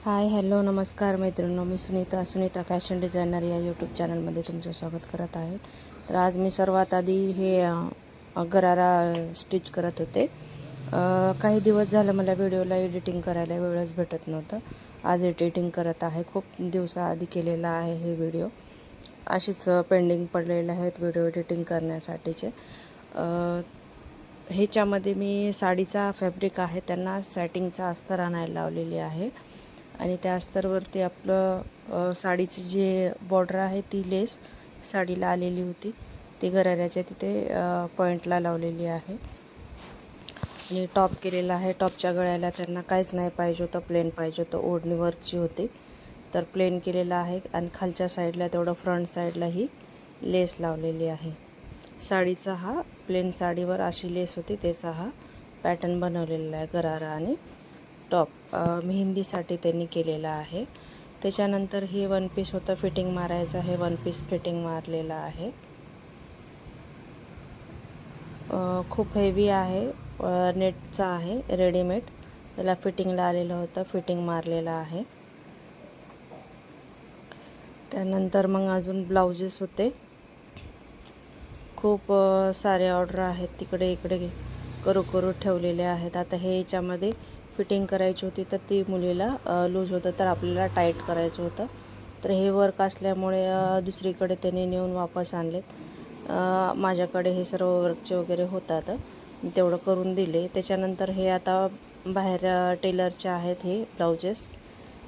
Hi hello नमस्कार मैत्रिणींनो, मी Sunita fashion designer या यूट्यूब चॅनलमध्ये तुमचं स्वागत करत आहे. तर आज मी सर्वात आधी हे गरारा स्टिच करत होते. काही दिवस झालं मला व्हिडिओला एडिटिंग करायला वेळच भेटत नव्हतं. आज एडिटिंग करत आहे. खूप दिवसाआधी केलेला आहे हे व्हिडिओ. अशीच पेंडिंग पडलेले आहेत व्हिडिओ एडिटिंग करण्यासाठीचे. ह्याच्यामध्ये मी साडीचा फॅब्रिक आहे त्यांना सॅटिंगचा अस्तर आणायला लावलेली आहे आणि त्या अस्तरवरती आपलं साडीची जे बॉर्डर आहे ती लेस साडीला आलेली होती ती गराऱ्याच्या तिथे पॉईंटला लावलेली आहे आणि टॉप केलेला आहे. टॉपच्या गळ्याला त्यांना काहीच नाही पाहिजे होतं, प्लेन पाहिजे होतं. ओढणी वर्कची होती तर प्लेन केलेला आहे आणि खालच्या साईडला तेवढं फ्रंट साईडला ही लेस लावलेली आहे. साडीचा हा प्लेन साडीवर अशी लेस होती त्याचा हा पॅटर्न बनवलेला आहे. गरारा आणि टॉप मेहंदीसाठी त्यांनी केलेला आहे. त्याच्यानंतर हे वन पीस होतं फिटिंग मारायचं आहे. वन पीस फिटिंग मारलेला आहे. खूप हेवी आहे, नेटचा आहे रेडीमेड. त्याला फिटिंगला आलेलं होतं, फिटिंग मारलेलं आहे. त्यानंतर मग अजून ब्लाउजेस होते. खूप सारे ऑर्डर आहेत तिकडे इकडे करू ठेवलेले आहेत. आता हे याच्यामध्ये फिटिंग करायची होती तर ती मुलीला लूज होतं तर आपल्याला टाईट करायचं होतं. तर हे वर्क असल्यामुळे दुसरीकडे त्यांनी नेऊन वापस आणलेत. माझ्याकडे हे सर्व वर्कचे वगैरे होतात, तेवढं करून दिले. त्याच्यानंतर हे आता बाहेर टेलरचे आहेत हे ब्लाउजेस.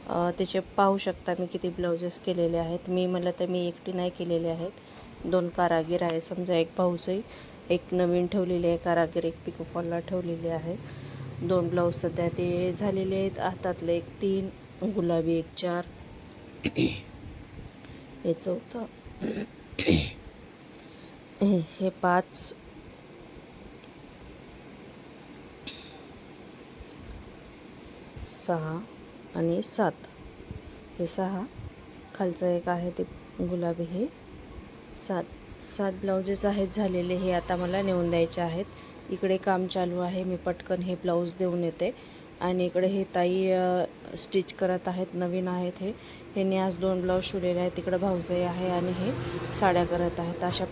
त्याचे पाहू शकता मी किती ब्लाउजेस केलेले आहेत. मला तर मी एकटी नाही केलेले आहेत, 2 कारागीर आहे. समजा एक भाऊचंही एक नवीन ठेवलेली आहे कारागीर, एक पिकोफॉलला ठेवलेली आहे. 2 ब्लाऊज सध्या ते झालेले आहेत. हातातले एक 3, गुलाबी एक 4, हे 4, हे 5, 6 आणि 7, हे 6. खालचं एक आहे ते गुलाबी, हे 7 ब्लाउजेस आहेत झालेले. हे आता मला नेऊन द्यायचे आहेत. इकडे काम चालू आहे, मी पटकन हे ब्लाऊज देऊन येते. आणि इकडे हे ताई स्टिच करत आहेत, नवीन आहेत. ह्यांनी आज 2 ब्लाऊज शिवलेले आहेत. तिकडे भाऊजाई आहे आणि हे साड्या करत आहेत. अशा